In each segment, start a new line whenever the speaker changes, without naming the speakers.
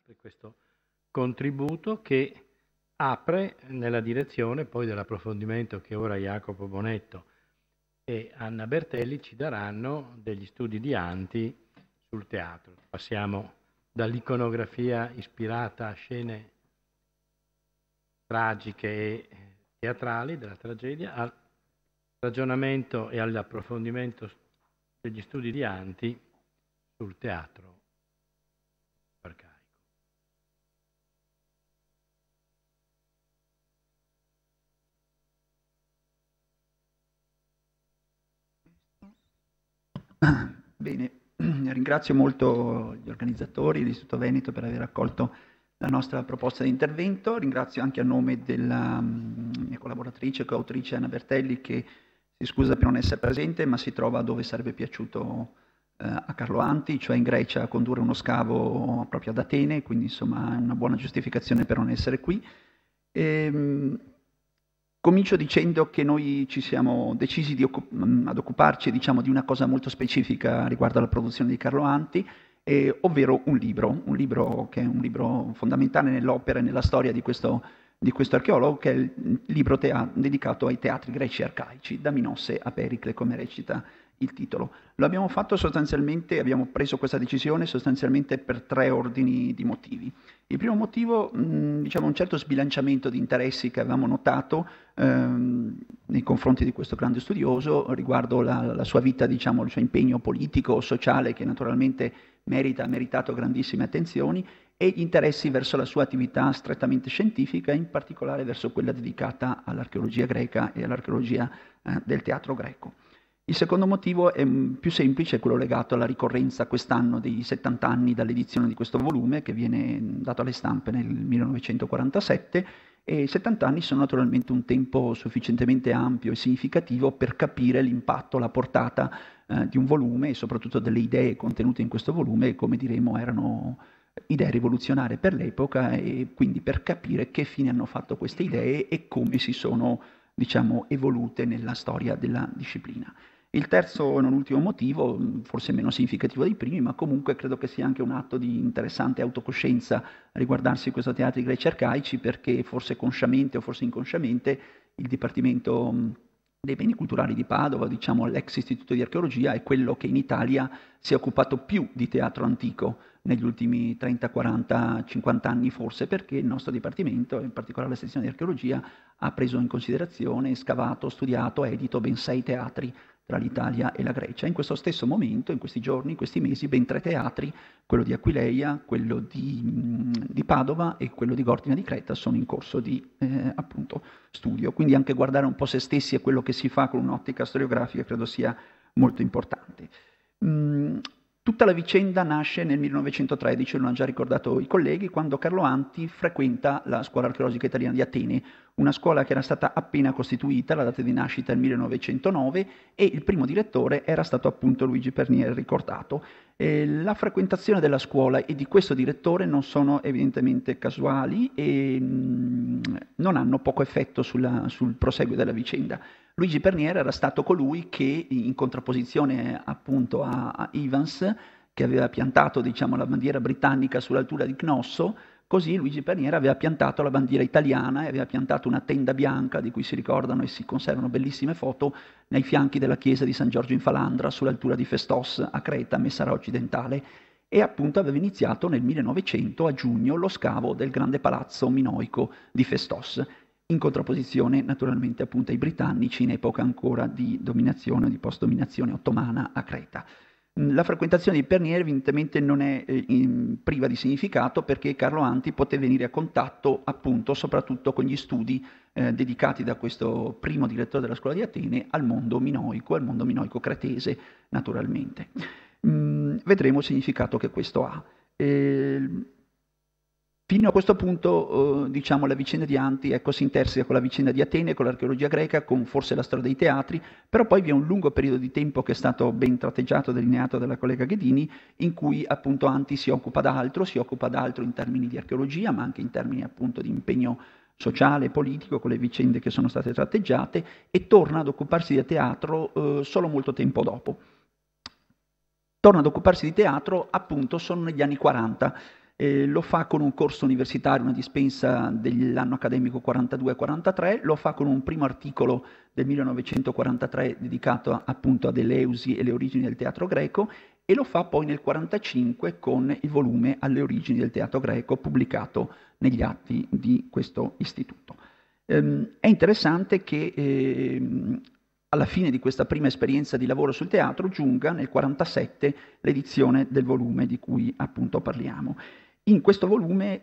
per questo contributo che apre nella direzione poi dell'approfondimento che ora Jacopo Bonetto e Anna Bertelli ci daranno degli studi di Anti sul teatro. Passiamo dall'iconografia ispirata a scene tragiche e teatrali della tragedia al ragionamento e all'approfondimento degli studi di Anti sul teatro arcaico.
Bene, ringrazio molto gli organizzatori, l'Istituto Veneto, per aver accolto la nostra proposta di intervento. Ringrazio anche a nome della mia collaboratrice e coautrice Anna Bertelli, che si scusa per non essere presente, ma si trova dove sarebbe piaciuto a Carlo Anti, cioè in Grecia, a condurre uno scavo proprio ad Atene, quindi insomma è una buona giustificazione per non essere qui. Comincio dicendo che noi ci siamo decisi ad occuparci, diciamo, di una cosa molto specifica riguardo alla produzione di Carlo Anti, ovvero un libro che è un libro fondamentale nell'opera e nella storia di questo archeologo, che è il libro dedicato ai teatri greci arcaici, da Minosse a Pericle, come recita il titolo. Lo abbiamo fatto sostanzialmente, abbiamo preso questa decisione sostanzialmente per 3 ordini di motivi. Il primo motivo, diciamo, un certo sbilanciamento di interessi che avevamo notato nei confronti di questo grande studioso riguardo la sua vita, diciamo, il suo impegno politico, sociale, che naturalmente ha meritato grandissime attenzioni, e gli interessi verso la sua attività strettamente scientifica, in particolare verso quella dedicata all'archeologia greca e all'archeologia del teatro greco. Il secondo motivo è più semplice, è quello legato alla ricorrenza quest'anno dei 70 anni dall'edizione di questo volume, che viene dato alle stampe nel 1947, e 70 anni sono naturalmente un tempo sufficientemente ampio e significativo per capire l'impatto, la portata di un volume e soprattutto delle idee contenute in questo volume, che come diremo erano idee rivoluzionarie per l'epoca, e quindi per capire che fine hanno fatto queste idee e come si sono, diciamo, evolute nella storia della disciplina. Il terzo e non ultimo motivo, forse meno significativo dei primi, ma comunque credo che sia anche un atto di interessante autocoscienza riguardarsi questo teatri greci arcaici, perché forse consciamente o forse inconsciamente il Dipartimento dei Beni Culturali di Padova, diciamo l'ex Istituto di Archeologia, è quello che in Italia si è occupato più di teatro antico negli ultimi 30, 40, 50 anni forse, perché il nostro Dipartimento, in particolare la sezione di Archeologia, ha preso in considerazione, scavato, studiato, edito ben 6 teatri tra l'Italia e la Grecia. In questo stesso momento, in questi giorni, in questi mesi, ben 3 teatri, quello di Aquileia, quello di Padova e quello di Gortina di Creta, sono in corso di appunto studio. Quindi anche guardare un po' se stessi e quello che si fa con un'ottica storiografica credo sia molto importante. Tutta la vicenda nasce nel 1913, lo hanno già ricordato i colleghi, quando Carlo Anti frequenta la Scuola Archeologica Italiana di Atene, una scuola che era stata appena costituita, la data di nascita è il 1909, e il primo direttore era stato appunto Luigi Pernier, ricordato. La frequentazione della scuola e di questo direttore non sono evidentemente casuali e non hanno poco effetto sul proseguo della vicenda. Luigi Pernier era stato colui che, in contrapposizione appunto a Evans, che aveva piantato, diciamo, la bandiera britannica sull'altura di Cnosso, così Luigi Pernier aveva piantato la bandiera italiana e aveva piantato una tenda bianca, di cui si ricordano e si conservano bellissime foto, nei fianchi della chiesa di San Giorgio in Falandra, sull'altura di Festos, a Creta, Messara occidentale, e appunto aveva iniziato nel 1900, a giugno, lo scavo del grande palazzo minoico di Festos, in contrapposizione naturalmente appunto ai britannici in epoca ancora di dominazione o di post-dominazione ottomana a Creta. La frequentazione di Pernier evidentemente non è priva di significato, perché Carlo Anti poté venire a contatto appunto soprattutto con gli studi dedicati da questo primo direttore della scuola di Atene al mondo minoico cretese naturalmente. Vedremo il significato che questo ha. Fino a questo punto, diciamo, la vicenda di Anti si interseca con la vicenda di Atene, con l'archeologia greca, con forse la storia dei teatri, però poi vi è un lungo periodo di tempo che è stato ben tratteggiato e delineato dalla collega Ghedini, in cui appunto Anti si occupa d'altro in termini di archeologia, ma anche in termini appunto di impegno sociale e politico con le vicende che sono state tratteggiate, e torna ad occuparsi di teatro solo molto tempo dopo. Torna ad occuparsi di teatro appunto sono negli anni 40. Lo fa con un corso universitario, una dispensa dell'anno accademico 42-43, lo fa con un primo articolo del 1943 dedicato appunto ad Eleusi e le origini del teatro greco, e lo fa poi nel 1945 con il volume Alle origini del teatro greco, pubblicato negli atti di questo istituto. È interessante che alla fine di questa prima esperienza di lavoro sul teatro giunga nel 1947 l'edizione del volume di cui appunto parliamo. In questo volume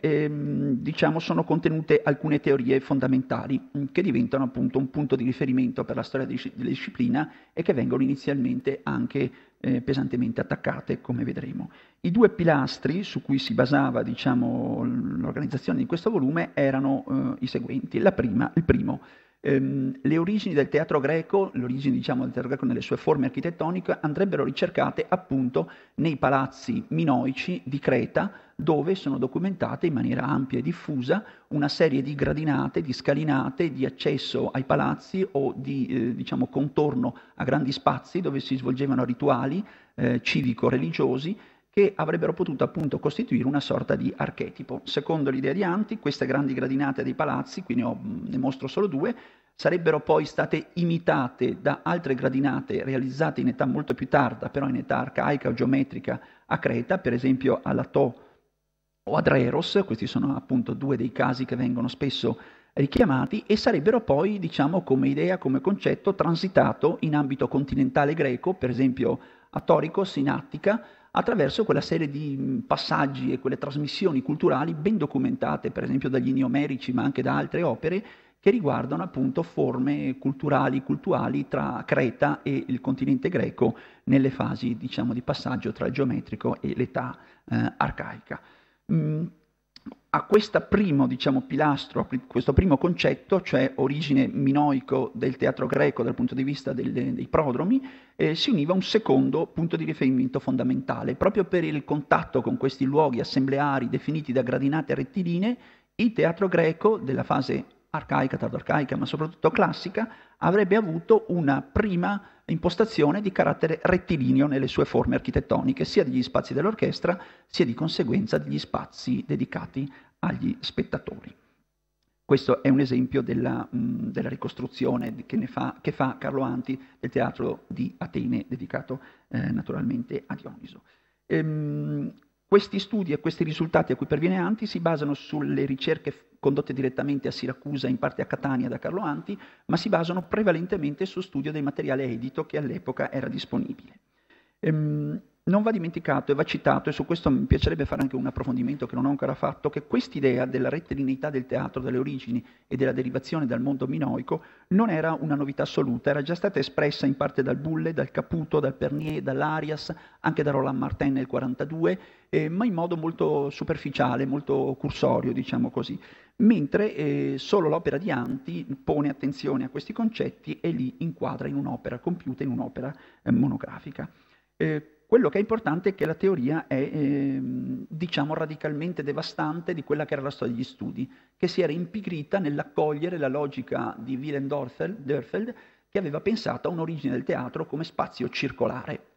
diciamo, sono contenute alcune teorie fondamentali che diventano appunto un punto di riferimento per la storia della disciplina e che vengono inizialmente anche pesantemente attaccate, come vedremo. I due pilastri su cui si basava diciamo, l'organizzazione di questo volume erano i seguenti. Il primo, le origini del teatro greco, le origini diciamo, del teatro greco nelle sue forme architettoniche, andrebbero ricercate appunto nei palazzi minoici di Creta, dove sono documentate in maniera ampia e diffusa una serie di gradinate, di scalinate, di accesso ai palazzi o di diciamo, contorno a grandi spazi dove si svolgevano rituali civico-religiosi che avrebbero potuto appunto costituire una sorta di archetipo. Secondo l'idea di Anti, queste grandi gradinate dei palazzi, qui ne mostro solo due, sarebbero poi state imitate da altre gradinate realizzate in età molto più tarda, però in età arcaica o geometrica a Creta, per esempio a Latò o ad Reros. Questi sono appunto due dei casi che vengono spesso richiamati, e sarebbero poi, diciamo, come idea, come concetto, transitato in ambito continentale greco, per esempio a Toricos in Attica, attraverso quella serie di passaggi e quelle trasmissioni culturali ben documentate, per esempio dagli Neomerici, ma anche da altre opere, che riguardano appunto forme culturali, cultuali tra Creta e il continente greco nelle fasi, diciamo, di passaggio tra il geometrico e l'età arcaica. A questo primo, diciamo, pilastro, a questo primo concetto, cioè origine minoico del teatro greco dal punto di vista dei prodromi, si univa un secondo punto di riferimento fondamentale. Proprio per il contatto con questi luoghi assembleari definiti da gradinate rettilinee, il teatro greco della fase arcaica, tardo-arcaica, ma soprattutto classica, avrebbe avuto una prima impostazione di carattere rettilineo nelle sue forme architettoniche, sia degli spazi dell'orchestra, sia di conseguenza degli spazi dedicati agli spettatori. Questo è un esempio della ricostruzione che fa Carlo Anti del teatro di Atene, dedicato naturalmente a Dioniso. Questi studi e questi risultati a cui perviene Anti si basano sulle ricerche condotte direttamente a Siracusa, in parte a Catania da Carlo Anti, ma si basano prevalentemente sul studio del materiale edito che all'epoca era disponibile. Non va dimenticato e va citato, e su questo mi piacerebbe fare anche un approfondimento che non ho ancora fatto, che quest'idea della rettilineità del teatro, delle origini e della derivazione dal mondo minoico non era una novità assoluta, era già stata espressa in parte dal Bulle, dal Caputo, dal Pernier, dall'Arias, anche da Roland Martin nel 1942, ma in modo molto superficiale, molto cursorio, diciamo così. Mentre solo l'opera di Anti pone attenzione a questi concetti e li inquadra in un'opera compiuta, in un'opera monografica. Quello che è importante è che la teoria è, diciamo, radicalmente devastante di quella che era la storia degli studi, che si era impigrita nell'accogliere la logica di Willem Dörfeld, che aveva pensato a un'origine del teatro come spazio circolare.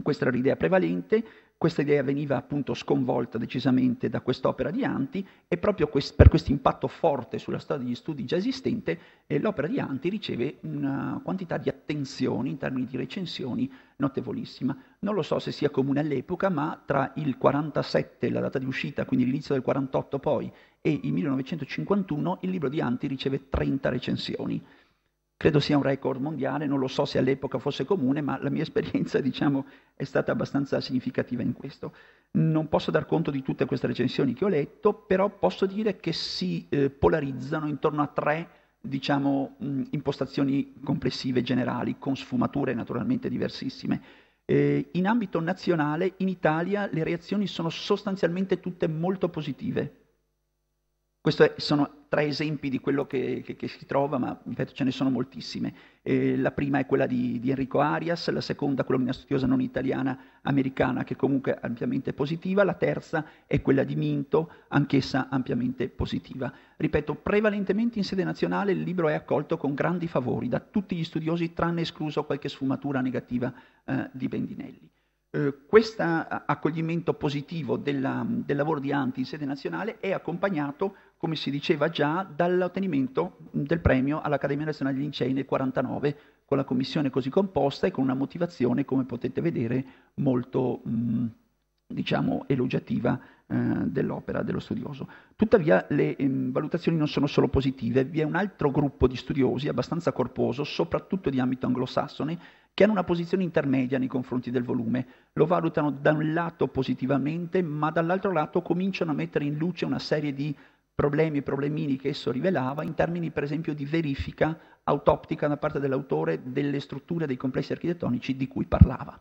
Questa era l'idea prevalente, questa idea veniva appunto sconvolta decisamente da quest'opera di Anti, e proprio per questo impatto forte sulla storia degli studi già esistente, l'opera di Anti riceve una quantità di attenzioni in termini di recensioni notevolissima. Non lo so se sia comune all'epoca, ma tra il 47, la data di uscita, quindi l'inizio del 48 poi, e il 1951, il libro di Anti riceve 30 recensioni. Credo sia un record mondiale, non lo so se all'epoca fosse comune, ma la mia esperienza, diciamo, è stata abbastanza significativa in questo. Non posso dar conto di tutte queste recensioni che ho letto, però posso dire che si polarizzano intorno a tre, diciamo, impostazioni complessive generali, con sfumature naturalmente diversissime. In ambito nazionale, in Italia, le reazioni sono sostanzialmente tutte molto positive. Questi sono tre esempi di quello che si trova, ma ripeto, ce ne sono moltissime. La prima è quella di Enrico Arias, la seconda quella di una studiosa non italiana americana, che comunque è ampiamente positiva, la terza è quella di Minto, anch'essa ampiamente positiva. Ripeto, prevalentemente in sede nazionale il libro è accolto con grandi favori da tutti gli studiosi, tranne escluso qualche sfumatura negativa di Bendinelli. Questo accoglimento positivo del lavoro di Anti in sede nazionale è accompagnato, come si diceva già, dall'ottenimento del premio all'Accademia Nazionale dei Lincei nel 1949, con la commissione così composta e con una motivazione, come potete vedere, molto diciamo elogiativa dell'opera dello studioso. Tuttavia le valutazioni non sono solo positive, vi è un altro gruppo di studiosi abbastanza corposo, soprattutto di ambito anglosassone, che hanno una posizione intermedia nei confronti del volume. Lo valutano da un lato positivamente, ma dall'altro lato cominciano a mettere in luce una serie di problemini che esso rivelava, in termini per esempio di verifica autoptica da parte dell'autore delle strutture dei complessi architettonici di cui parlava.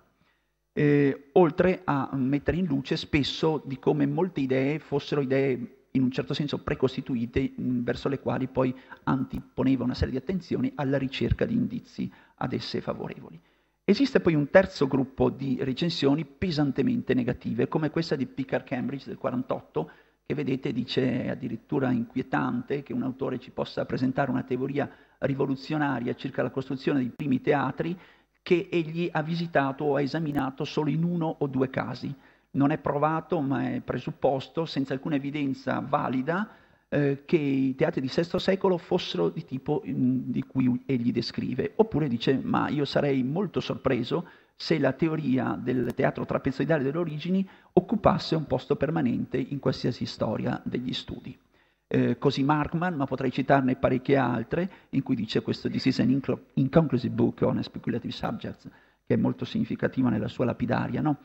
Oltre a mettere in luce spesso di come molte idee fossero idee in un certo senso precostituite, verso le quali poi Anti poneva una serie di attenzioni alla ricerca di indizi ad esse favorevoli. Esiste poi un terzo gruppo di recensioni pesantemente negative, come questa di Picard Cambridge del 1948, che vedete dice addirittura inquietante che un autore ci possa presentare una teoria rivoluzionaria circa la costruzione dei primi teatri che egli ha visitato o ha esaminato solo in 1 o 2 casi. Non è provato, ma è presupposto, senza alcuna evidenza valida, che i teatri di VI secolo fossero di tipo di cui egli descrive. Oppure dice, ma io sarei molto sorpreso se la teoria del teatro trapezoidale delle origini occupasse un posto permanente in qualsiasi storia degli studi. Così Markman, ma potrei citarne parecchie altre, in cui dice questo "This is an inconclusive book on speculative subjects", che è molto significativa nella sua lapidaria, no?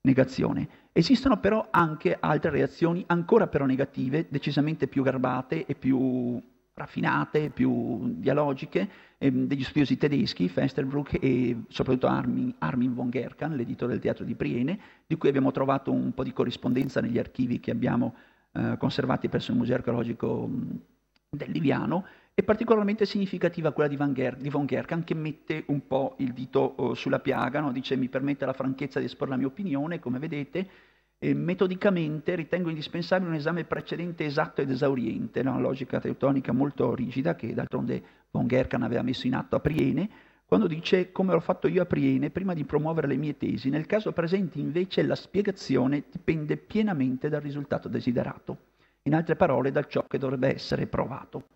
Negazione. Esistono però anche altre reazioni ancora però negative, decisamente più garbate e più raffinate, più dialogiche, degli studiosi tedeschi, Festerbruck e soprattutto Armin von Gerkan, l'editore del Teatro di Priene, di cui abbiamo trovato un po' di corrispondenza negli archivi che abbiamo conservati presso il Museo Archeologico del Liviano, è particolarmente significativa quella di von Gerkan, che mette un po' il dito sulla piaga, no? Dice: mi permette la franchezza di esporre la mia opinione, come vedete, metodicamente ritengo indispensabile un esame precedente esatto ed esauriente, una logica teutonica molto rigida che d'altronde von Gerkan aveva messo in atto a Priene, quando dice: come l'ho fatto io a Priene prima di promuovere le mie tesi, nel caso presente invece la spiegazione dipende pienamente dal risultato desiderato, in altre parole da ciò che dovrebbe essere provato.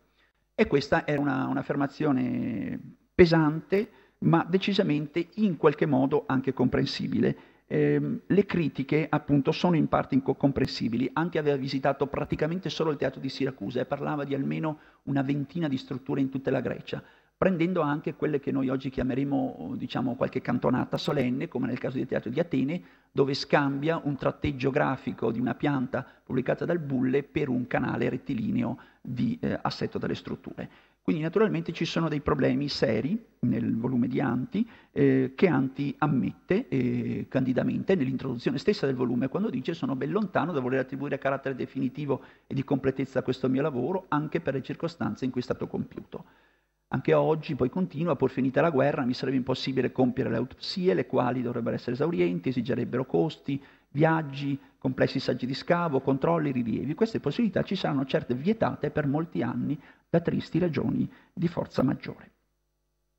E questa era un'affermazione pesante, ma decisamente in qualche modo anche comprensibile. Le critiche appunto sono in parte comprensibili. Anti aveva visitato praticamente solo il teatro di Siracusa e parlava di almeno una ventina di strutture in tutta la Grecia, prendendo anche quelle che noi oggi chiameremo, diciamo, qualche cantonata solenne, come nel caso del teatro di Atene, dove scambia un tratteggio grafico di una pianta pubblicata dal Bulle per un canale rettilineo di assetto delle strutture. Quindi naturalmente ci sono dei problemi seri nel volume di Anti, che Anti ammette candidamente nell'introduzione stessa del volume, quando dice: sono ben lontano da voler attribuire carattere definitivo e di completezza a questo mio lavoro, anche per le circostanze in cui è stato compiuto. Anche oggi, poi continua, pur finita la guerra, mi sarebbe impossibile compiere le autopsie, le quali dovrebbero essere esaurienti, esigerebbero costi, viaggi, complessi saggi di scavo, controlli, rilievi. Queste possibilità ci saranno certe vietate per molti anni da tristi ragioni di forza maggiore.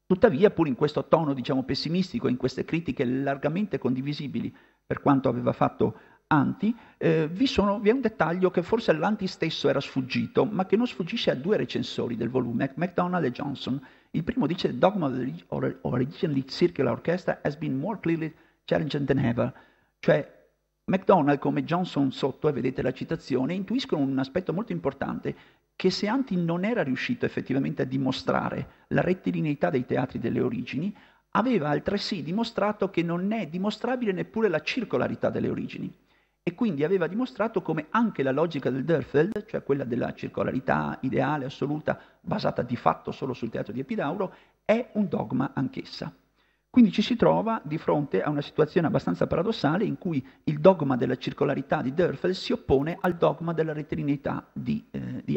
Tuttavia, pur in questo tono, diciamo, pessimistico, in queste critiche largamente condivisibili per quanto aveva fatto Anti, vi è un dettaglio che forse all'Anti stesso era sfuggito, ma che non sfuggisce a 2 recensori del volume, MacDonald e Johnson. Il primo dice: "The dogma of the originally circular orchestra has been more clearly challenged than ever". Cioè, MacDonald come Johnson sotto, e vedete la citazione, intuiscono un aspetto molto importante, che se Anti non era riuscito effettivamente a dimostrare la rettilineità dei teatri delle origini, aveva altresì dimostrato che non è dimostrabile neppure la circolarità delle origini. E quindi aveva dimostrato come anche la logica del Dörfeld, cioè quella della circolarità ideale, assoluta, basata di fatto solo sul teatro di Epidauro, è un dogma anch'essa. Quindi ci si trova di fronte a una situazione abbastanza paradossale in cui il dogma della circolarità di Dörfeld si oppone al dogma della rettilinità di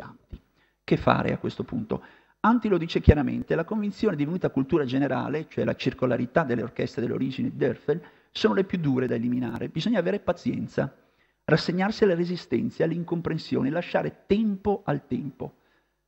Anti. Che fare a questo punto? Anti lo dice chiaramente: la convinzione divenuta cultura generale, cioè la circolarità delle orchestre delle origini di Dörfeld, sono le più dure da eliminare. Bisogna avere pazienza, rassegnarsi alle resistenze, alle incomprensioni, lasciare tempo al tempo.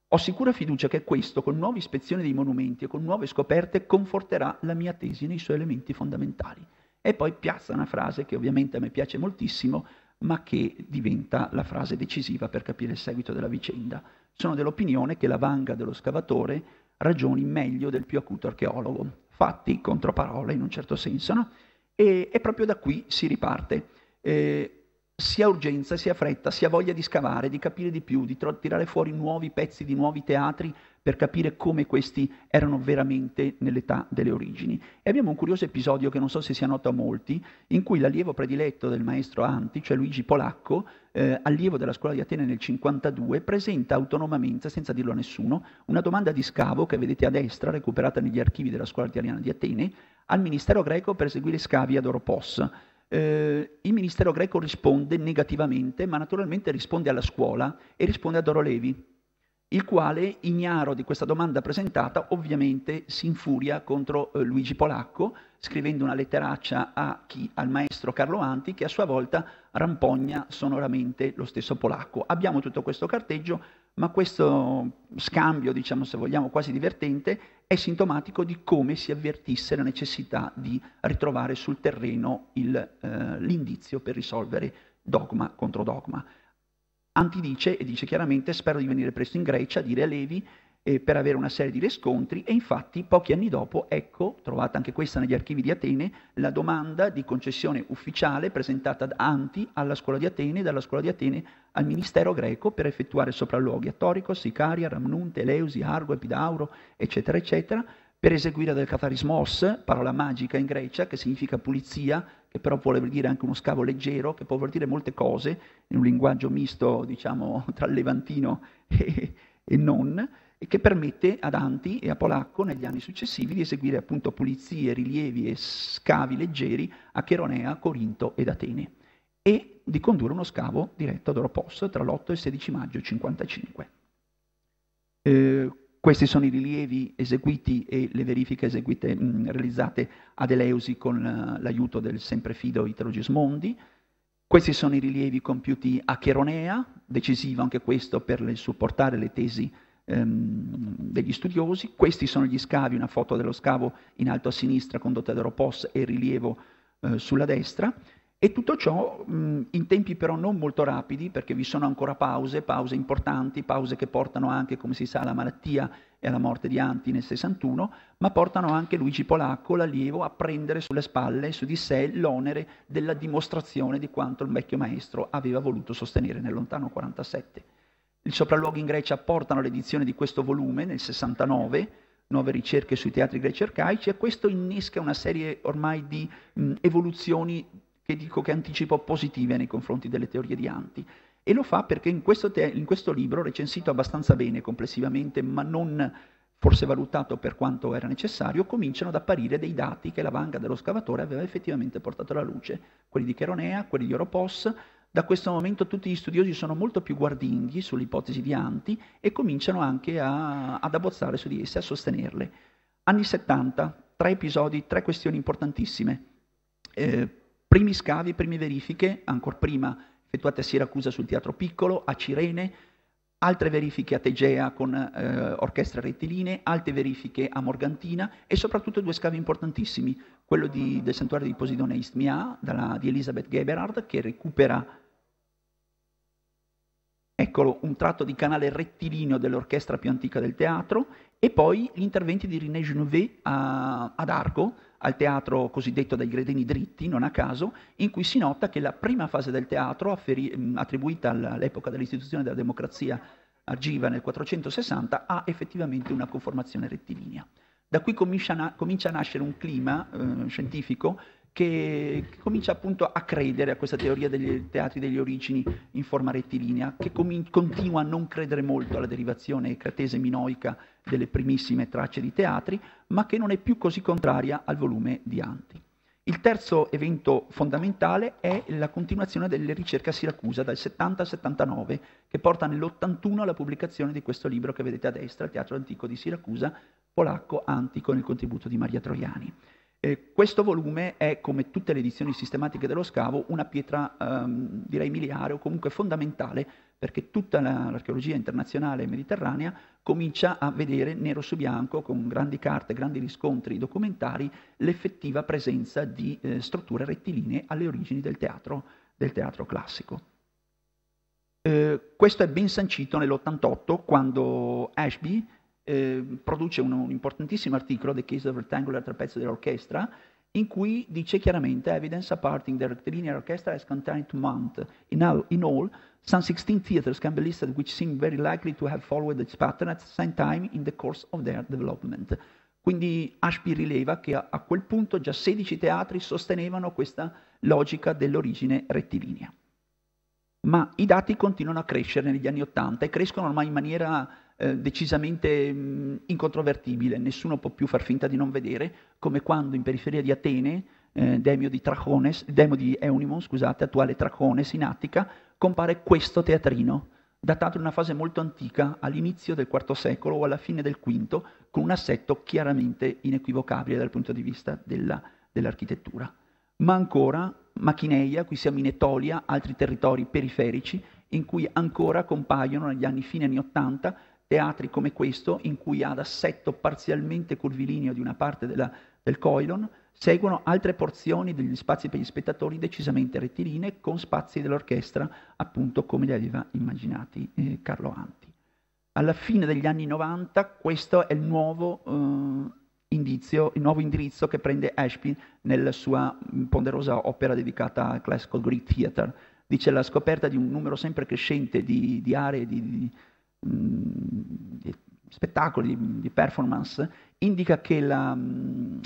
Ho sicura fiducia che questo, con nuove ispezioni dei monumenti e con nuove scoperte, conforterà la mia tesi nei suoi elementi fondamentali. e poi piazza una frase che ovviamente a me piace moltissimo, ma che diventa la frase decisiva per capire il seguito della vicenda. Sono dell'opinione che la vanga dello scavatore ragioni meglio del più acuto archeologo. Fatti contro parole in un certo senso, no? E proprio da qui si riparte. Si ha urgenza, si ha fretta, si ha voglia di scavare, di capire di più, di tirare fuori nuovi pezzi di nuovi teatri per capire come questi erano veramente nell'età delle origini. E abbiamo un curioso episodio che non so se sia noto a molti, in cui l'allievo prediletto del maestro Anti, cioè Luigi Polacco, allievo della scuola di Atene nel 52, presenta autonomamente, senza dirlo a nessuno, una domanda di scavo che vedete a destra, recuperata negli archivi della scuola italiana di Atene, al ministero greco per eseguire scavi ad Oropos. Il ministero greco risponde negativamente, ma naturalmente risponde alla scuola e risponde ad Orolevi, il quale, ignaro di questa domanda presentata, ovviamente si infuria contro Luigi Polacco, scrivendo una letteraccia al maestro Carlo Anti, che a sua volta rampogna sonoramente lo stesso Polacco. Abbiamo tutto questo carteggio, ma questo scambio, diciamo se vogliamo quasi divertente, è sintomatico di come si avvertisse la necessità di ritrovare sul terreno l'indizio per risolvere dogma contro dogma. Anti dice, e dice chiaramente, spero di venire presto in Grecia, dire a Levi, per avere una serie di riscontri, e infatti pochi anni dopo, ecco, trovata anche questa negli archivi di Atene, la domanda di concessione ufficiale presentata da Anti alla scuola di Atene, dalla scuola di Atene al ministero greco per effettuare sopralluoghi a Toricos, Icaria, Ramnunte, Eleusi, Argo, Epidauro, eccetera, eccetera, per eseguire del catharismos, parola magica in Grecia, che significa pulizia, che però vuole dire anche uno scavo leggero, che può voler dire molte cose, in un linguaggio misto, diciamo, tra il levantino e non, e che permette ad Anti e a Polacco, negli anni successivi, di eseguire appunto pulizie, rilievi e scavi leggeri a Cheronea, Corinto ed Atene, e di condurre uno scavo diretto ad Oropos tra l'8 e il 16 maggio 55. Questi sono i rilievi eseguiti e le verifiche realizzate ad Eleusi con l'aiuto del sempre fido Italo Gismondi. Questi sono i rilievi compiuti a Cheronea, decisivo anche questo per supportare le tesi degli studiosi. Questi sono gli scavi, una foto dello scavo in alto a sinistra condotta da Oropos e il rilievo sulla destra. E tutto ciò in tempi però non molto rapidi, perché vi sono ancora pause importanti, pause che portano anche, come si sa, alla malattia e alla morte di Anti nel 61, ma portano anche Luigi Polacco, l'allievo, a prendere sulle spalle, su di sé, l'onere della dimostrazione di quanto il vecchio maestro aveva voluto sostenere nel lontano 47. I sopralluoghi in Grecia portano all'edizione di questo volume nel 69, Nuove ricerche sui teatri greci arcaici, e questo innesca una serie ormai di evoluzioni che dico che anticipo positive nei confronti delle teorie di Anti, e lo fa perché in questo libro, recensito abbastanza bene complessivamente, ma non forse valutato per quanto era necessario, cominciano ad apparire dei dati che la vanga dello scavatore aveva effettivamente portato alla luce, quelli di Cheronea, quelli di Oropos. Da questo momento tutti gli studiosi sono molto più guardinghi sull'ipotesi di Anti e cominciano anche ad abbozzare su di esse, a sostenerle. Anni 70, 3 episodi, 3 questioni importantissime. Primi scavi, prime verifiche, ancora prima effettuate a Siracusa sul Teatro Piccolo, a Cirene, altre verifiche a Tegea con orchestre rettilinee, altre verifiche a Morgantina e soprattutto 2 scavi importantissimi, quello del santuario di Posidone Istmia, di Elisabeth Geberhard, che recupera, eccolo, un tratto di canale rettilineo dell'orchestra più antica del teatro, e poi gli interventi di René Genevet ad Argo, al teatro cosiddetto dai gradini dritti, non a caso, in cui si nota che la prima fase del teatro, attribuita all'epoca dell'istituzione della democrazia argiva nel 460, ha effettivamente una conformazione rettilinea. Da qui comincia a nascere un clima scientifico che comincia appunto a credere a questa teoria dei teatri delle origini in forma rettilinea, che continua a non credere molto alla derivazione cratese minoica delle primissime tracce di teatri, ma che non è più così contraria al volume di Anti. Il terzo evento fondamentale è la continuazione delle ricerche a Siracusa dal 70 al 79, che porta nell'81 alla pubblicazione di questo libro che vedete a destra, il Teatro Antico di Siracusa, Polacco, Anti, con il contributo di Maria Troiani. Questo volume è, come tutte le edizioni sistematiche dello scavo, una pietra, direi miliare o comunque fondamentale, perché tutta l'archeologia internazionale mediterranea comincia a vedere nero su bianco, con grandi carte, grandi riscontri documentari, l'effettiva presenza di strutture rettilinee alle origini del teatro classico. Questo è ben sancito nell'88, quando Ashby produce un importantissimo articolo, The Case of Rectangular Trapeze Orchestra, in cui dice chiaramente evidence supporting the rectilinear orchestra as continued to mount. In all, some 16 theaters can be listed which seem very likely to have followed this pattern at the same time in the course of their development. Quindi Ashby rileva che a quel punto già 16 teatri sostenevano questa logica dell'origine rettilinea. Ma i dati continuano a crescere negli anni '80 e crescono ormai in maniera decisamente incontrovertibile. Nessuno può più far finta di non vedere, come quando in periferia di Atene, Demio di Eunimon, scusate, attuale Tracones in Attica, compare questo teatrino, datato in una fase molto antica, all'inizio del IV secolo o alla fine del V, con un assetto chiaramente inequivocabile dal punto di vista dell'architettura. Ma ancora Machineia, qui siamo in Etolia, altri territori periferici, in cui ancora compaiono negli anni fine anni '80 teatri come questo, in cui ad assetto parzialmente curvilineo di una parte del Coilon seguono altre porzioni degli spazi per gli spettatori decisamente rettilinee, con spazi dell'orchestra, appunto come li aveva immaginati Carlo Anti. Alla fine degli anni '90 questo è il nuovo indirizzo che prende Ashby nella sua ponderosa opera dedicata al Classical Greek Theatre. Dice: la scoperta di un numero sempre crescente di aree di spettacoli, di performance, indica che il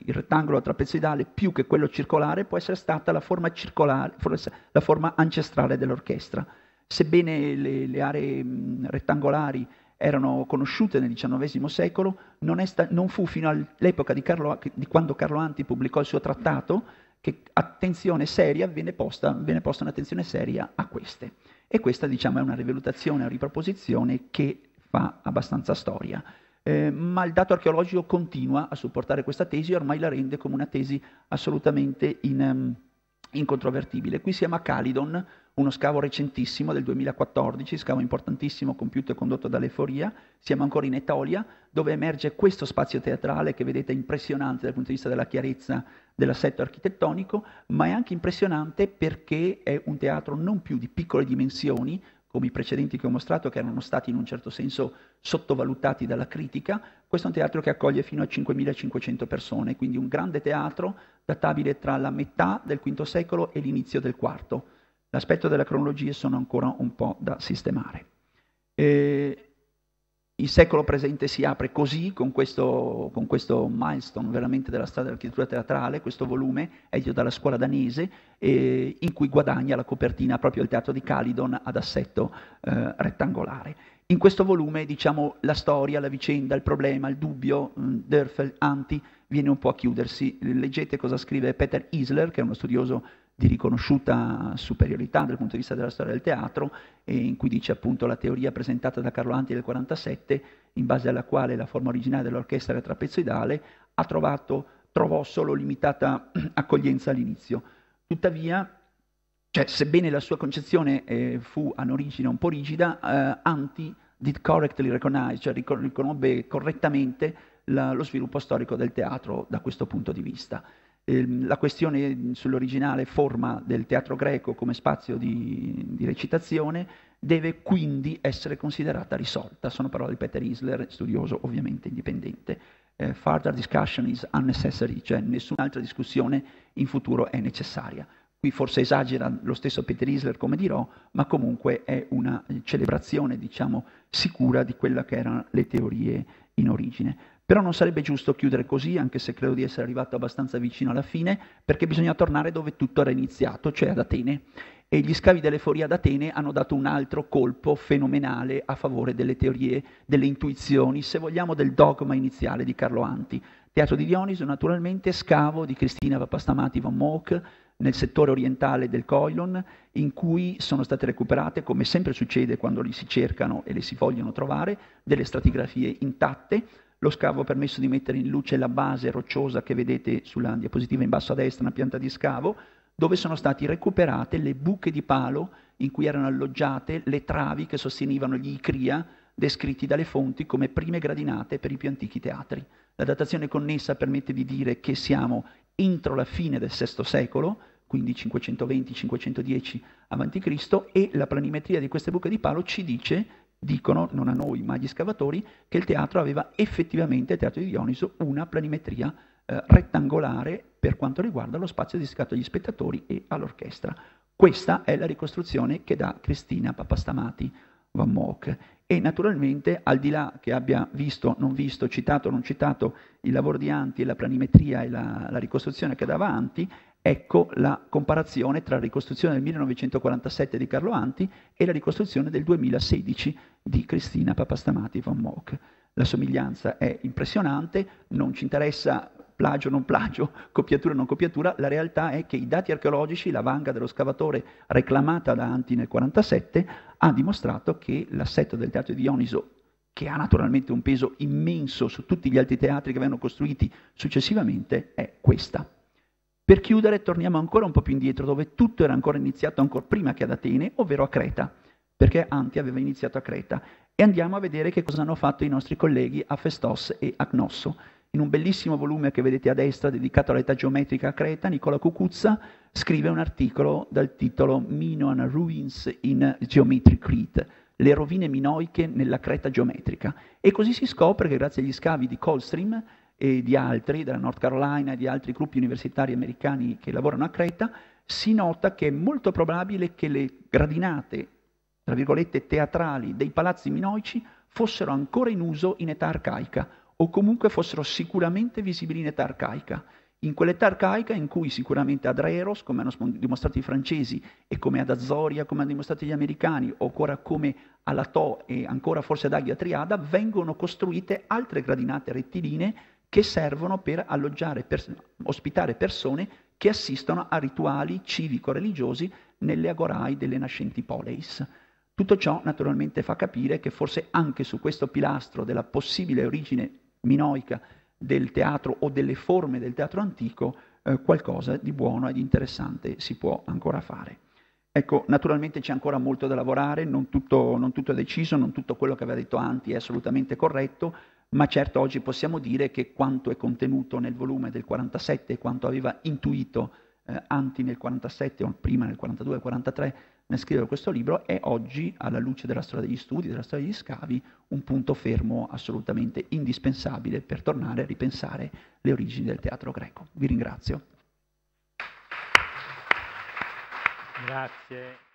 rettangolo trapezoidale, più che quello circolare, può essere stata la forma circolare, forse la forma ancestrale dell'orchestra. Sebbene le aree rettangolari erano conosciute nel XIX secolo, non fu fino all'epoca di quando Carlo Anti pubblicò il suo trattato che attenzione seria viene posta un'attenzione seria a queste. E questa, diciamo, è una rivalutazione, una riproposizione che fa abbastanza storia. Ma il dato archeologico continua a supportare questa tesi e ormai la rende come una tesi assolutamente incontrovertibile. Qui siamo a Calydon, uno scavo recentissimo del 2014, scavo importantissimo compiuto e condotto dall'Eforia. Siamo ancora in Etolia, dove emerge questo spazio teatrale che vedete impressionante dal punto di vista della chiarezza dell'assetto architettonico, ma è anche impressionante perché è un teatro non più di piccole dimensioni, come i precedenti che ho mostrato, che erano stati in un certo senso sottovalutati dalla critica. Questo è un teatro che accoglie fino a 5.500 persone, quindi un grande teatro databile tra la metà del V secolo e l'inizio del IV. L'aspetto delle cronologie sono ancora un po' da sistemare. Il secolo presente si apre così, con questo milestone veramente della storia dell'architettura teatrale, questo volume edito dalla scuola danese, in cui guadagna la copertina proprio il teatro di Calydon ad assetto rettangolare. In questo volume, diciamo, la storia, la vicenda, il problema, il dubbio, Dörfel, Anti, viene un po' a chiudersi. Leggete cosa scrive Peter Isler, che è uno studioso di riconosciuta superiorità dal punto di vista della storia del teatro, in cui dice appunto la teoria presentata da Carlo Anti del 47, in base alla quale la forma originale dell'orchestra era trapezoidale, trovò solo limitata accoglienza all'inizio. Tuttavia, sebbene la sua concezione fu all'origine un po' rigida, Anti did correctly recognize, cioè riconobbe correttamente lo sviluppo storico del teatro da questo punto di vista. La questione sull'originale forma del teatro greco come spazio di recitazione deve quindi essere considerata risolta. Sono parole di Peter Isler, studioso ovviamente indipendente. Further discussion is unnecessary, cioè nessun'altra discussione in futuro è necessaria. Qui forse esagera lo stesso Peter Isler, come dirò, ma comunque è una celebrazione, diciamo, sicura di quella che erano le teorie in origine. Però non sarebbe giusto chiudere così, anche se credo di essere arrivato abbastanza vicino alla fine, perché bisogna tornare dove tutto era iniziato, cioè ad Atene. E gli scavi dell'Eforia ad Atene hanno dato un altro colpo fenomenale a favore delle teorie, delle intuizioni, se vogliamo, del dogma iniziale di Carlo Anti. Teatro di Dioniso, naturalmente, scavo di Cristina Papastamati von Mook, nel settore orientale del Coilon, in cui sono state recuperate, come sempre succede quando li si cercano e le si vogliono trovare, delle stratigrafie intatte. Lo scavo ha permesso di mettere in luce la base rocciosa che vedete sulla diapositiva in basso a destra, una pianta di scavo, dove sono state recuperate le buche di palo in cui erano alloggiate le travi che sostenevano gli icria descritti dalle fonti come prime gradinate per i più antichi teatri. La datazione connessa permette di dire che siamo entro la fine del VI secolo, quindi 520-510 a.C., e la planimetria di queste buche di palo ci dicono, non a noi ma agli scavatori, che il teatro aveva effettivamente, il teatro di Dioniso, una planimetria rettangolare per quanto riguarda lo spazio dedicato agli spettatori e all'orchestra. Questa è la ricostruzione che dà Cristina Papastamati Van Mook. E naturalmente, al di là che abbia visto, non visto, citato o non citato il lavoro di Anti e la planimetria e la ricostruzione che dava Anti, ecco la comparazione tra la ricostruzione del 1947 di Carlo Anti e la ricostruzione del 2016 di Cristina Papastamati Van Mook. La somiglianza è impressionante, non ci interessa plagio o non plagio, copiatura o non copiatura, la realtà è che i dati archeologici, la vanga dello scavatore reclamata da Anti nel 1947, ha dimostrato che l'assetto del teatro di Dioniso, che ha naturalmente un peso immenso su tutti gli altri teatri che vengono costruiti successivamente, è questa. Per chiudere torniamo ancora un po' più indietro, dove tutto era ancora iniziato ancora prima che ad Atene, ovvero a Creta, perché Anti aveva iniziato a Creta. E andiamo a vedere che cosa hanno fatto i nostri colleghi a Festos e a Cnosso. In un bellissimo volume che vedete a destra dedicato all'età geometrica a Creta, Nicola Cucuzza scrive un articolo dal titolo Minoan Ruins in Geometric Crete, le rovine minoiche nella Creta geometrica. E così si scopre che grazie agli scavi di Coldstream e di altri, della North Carolina e di altri gruppi universitari americani che lavorano a Creta, si nota che è molto probabile che le gradinate, tra virgolette, teatrali dei palazzi minoici fossero ancora in uso in età arcaica, o comunque fossero sicuramente visibili in età arcaica. In quell'età arcaica in cui sicuramente ad Aeros, come hanno dimostrato i francesi, e come ad Azoria, come hanno dimostrato gli americani, o ancora come a Latò e ancora forse ad Agia Triada, vengono costruite altre gradinate rettilinee che servono per alloggiare, ospitare persone che assistono a rituali civico-religiosi nelle agorai delle nascenti poleis. Tutto ciò naturalmente fa capire che forse anche su questo pilastro della possibile origine minoica del teatro o delle forme del teatro antico qualcosa di buono e di interessante si può ancora fare. Ecco, naturalmente c'è ancora molto da lavorare, non tutto è deciso, non tutto quello che aveva detto Anti è assolutamente corretto, ma certo oggi possiamo dire che quanto è contenuto nel volume del 47 e quanto aveva intuito Anti nel 47 o prima nel 42-43 nel scrivere questo libro è oggi, alla luce della storia degli studi, della storia degli scavi, un punto fermo assolutamente indispensabile per tornare a ripensare le origini del teatro greco. Vi ringrazio.
Grazie.